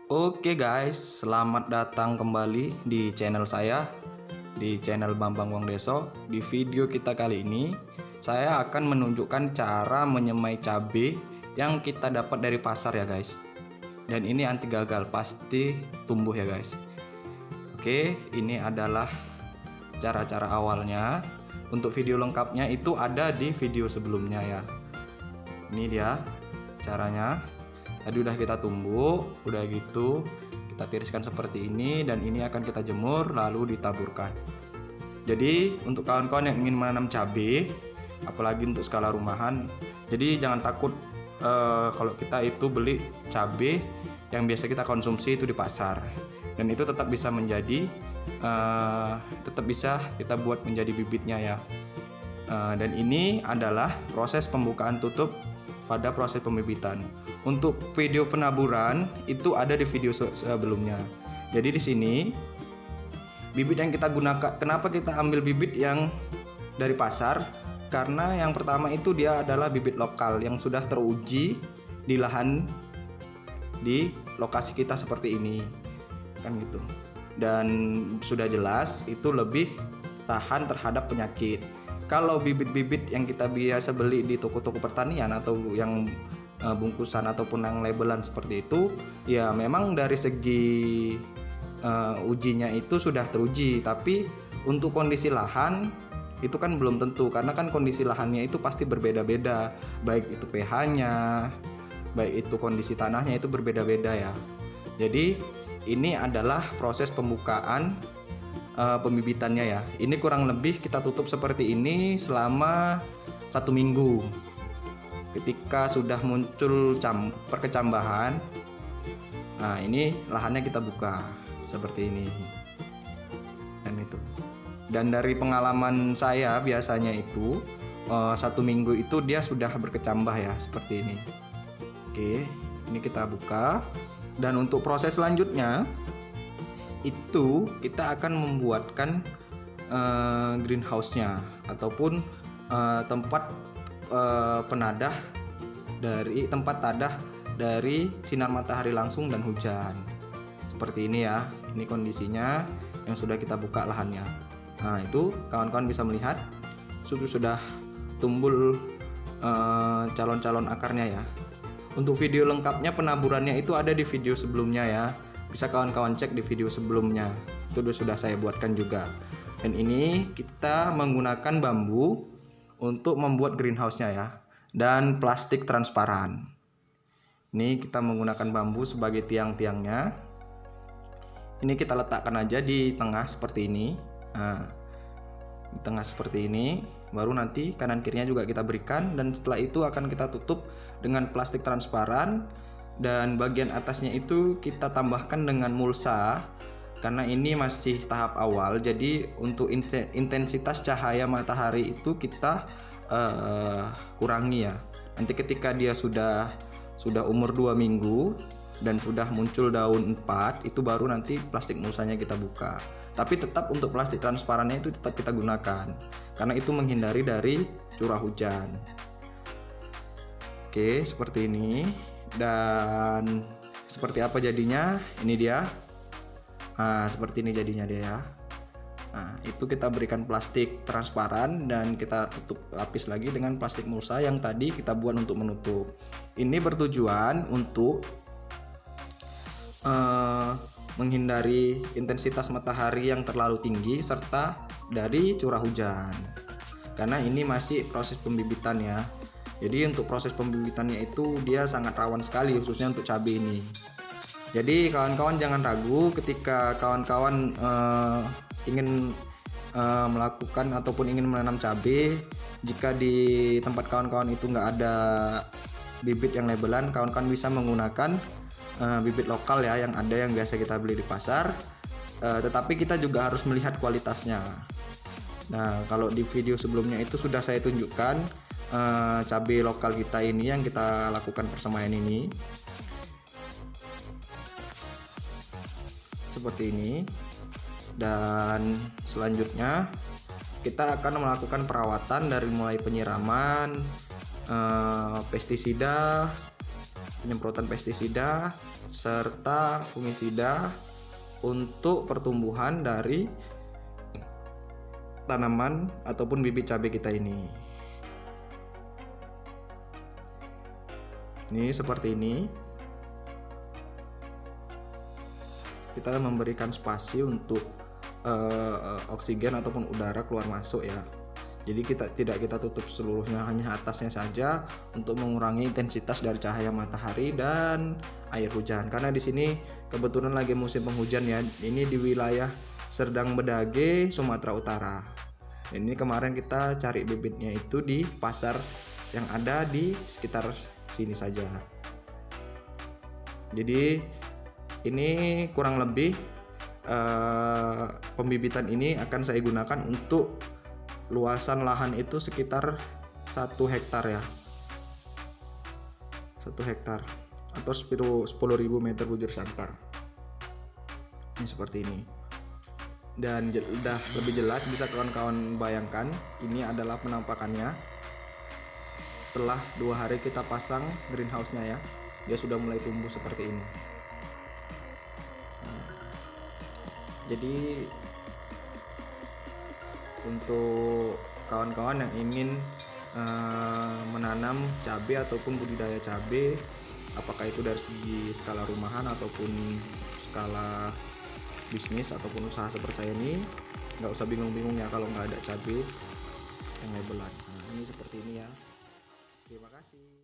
Oke guys, selamat datang kembali di channel saya, di channel Bambang Wongdeso. Di video kita kali ini, saya akan menunjukkan cara menyemai cabai yang kita dapat dari pasar ya guys. Dan ini anti gagal, pasti tumbuh ya guys. Oke, ini adalah cara-cara awalnya. Untuk video lengkapnya itu ada di video sebelumnya ya. Ini dia caranya. Tadi udah kita tumbuk, udah gitu kita tiriskan seperti ini, dan ini akan kita jemur lalu ditaburkan. Jadi untuk kawan-kawan yang ingin menanam cabai, apalagi untuk skala rumahan, jadi jangan takut kalau kita itu beli cabai yang biasa kita konsumsi itu di pasar, dan itu tetap bisa menjadi tetap bisa kita buat menjadi bibitnya ya. Dan ini adalah proses pembukaan tutup pada proses pembibitan. Untuk video penaburan itu ada di video sebelumnya. Jadi di sini bibit yang kita gunakan, kenapa kita ambil bibit yang dari pasar? Karena yang pertama itu dia adalah bibit lokal yang sudah teruji di lahan di lokasi kita seperti ini, kan gitu. Dan sudah jelas itu lebih tahan terhadap penyakit. Kalau bibit-bibit yang kita biasa beli di toko-toko pertanian atau yang bungkusan ataupun yang labelan seperti itu, ya memang dari segi ujinya itu sudah teruji, tapi untuk kondisi lahan itu kan belum tentu, karena kan kondisi lahannya itu pasti berbeda-beda, baik itu pH-nya, baik itu kondisi tanahnya itu berbeda-beda ya. Jadi ini adalah proses pembukaan pembibitannya ya. Ini kurang lebih kita tutup seperti ini selama 1 minggu. Ketika sudah muncul perkecambahan, nah ini lahannya kita buka seperti ini, dan itu. Dan dari pengalaman saya biasanya itu 1 minggu itu dia sudah berkecambah ya seperti ini. Oke, ini kita buka. Dan untuk proses selanjutnya itu kita akan membuatkan greenhouse-nya ataupun tempat penadah dari tempat tadah dari sinar matahari langsung dan hujan. Seperti ini ya. Ini kondisinya yang sudah kita buka lahannya. Nah, itu kawan-kawan bisa melihat sudah tumbul calon-calon akarnya ya. Untuk video lengkapnya penaburannya itu ada di video sebelumnya ya. Bisa kawan-kawan cek di video sebelumnya. Itu sudah saya buatkan juga. Dan ini kita menggunakan bambu untuk membuat greenhouse-nya ya, dan plastik transparan. Ini kita menggunakan bambu sebagai tiang-tiangnya. Ini kita letakkan aja di tengah seperti ini. Nah, di tengah seperti ini, baru nanti kanan kirinya juga kita berikan, dan setelah itu akan kita tutup dengan plastik transparan, dan bagian atasnya itu kita tambahkan dengan mulsa. Karena ini masih tahap awal, jadi untuk intensitas cahaya matahari itu kita kurangi ya. Nanti ketika dia sudah umur 2 minggu dan sudah muncul daun 4, itu baru nanti plastik mulsanya kita buka. Tapi tetap untuk plastik transparannya itu tetap kita gunakan, karena itu menghindari dari curah hujan. Oke, seperti ini. Dan seperti apa jadinya? Ini dia. Nah, seperti ini jadinya dia ya. Nah, itu kita berikan plastik transparan dan kita tutup lapis lagi dengan plastik mulsa yang tadi kita buat untuk menutup. Ini bertujuan untuk menghindari intensitas matahari yang terlalu tinggi serta dari curah hujan. Karena ini masih proses pembibitan ya. Jadi untuk proses pembibitannya itu dia sangat rawan sekali, khususnya untuk cabai ini. Jadi kawan-kawan jangan ragu ketika kawan-kawan ingin melakukan ataupun ingin menanam cabai. Jika di tempat kawan-kawan itu nggak ada bibit yang labelan, kawan-kawan bisa menggunakan bibit lokal ya, yang ada yang biasa kita beli di pasar. Tetapi kita juga harus melihat kualitasnya. Nah, kalau di video sebelumnya itu sudah saya tunjukkan cabai lokal kita ini yang kita lakukan persemaian ini. Seperti ini. Dan selanjutnya kita akan melakukan perawatan dari mulai penyiraman, pestisida, penyemprotan pestisida, serta fungisida untuk pertumbuhan dari tanaman ataupun bibit cabai kita ini. Ini seperti ini. Kita memberikan spasi untuk oksigen ataupun udara keluar masuk ya. Jadi tidak kita tutup seluruhnya, hanya atasnya saja untuk mengurangi intensitas dari cahaya matahari dan air hujan. Karena di sini kebetulan lagi musim penghujan ya. Ini di wilayah Serdang Bedage, Sumatera Utara. Ini kemarin kita cari bibitnya itu di pasar yang ada di sekitar sini saja. Jadi ini kurang lebih pembibitan ini akan saya gunakan untuk luasan lahan itu sekitar 1 hektar ya, 1 hektar atau 10.000 meter bujur sangkar. Ini seperti ini. Dan udah lebih jelas bisa kawan-kawan bayangkan, ini adalah penampakannya setelah 2 hari kita pasang greenhouse-nya ya. Dia sudah mulai tumbuh seperti ini. Jadi untuk kawan-kawan yang ingin menanam cabai ataupun budidaya cabai, apakah itu dari segi skala rumahan ataupun skala bisnis ataupun usaha seperti saya ini, nggak usah bingung-bingung ya kalau nggak ada cabai yang labelan. Nah, ini seperti ini ya. Terima kasih.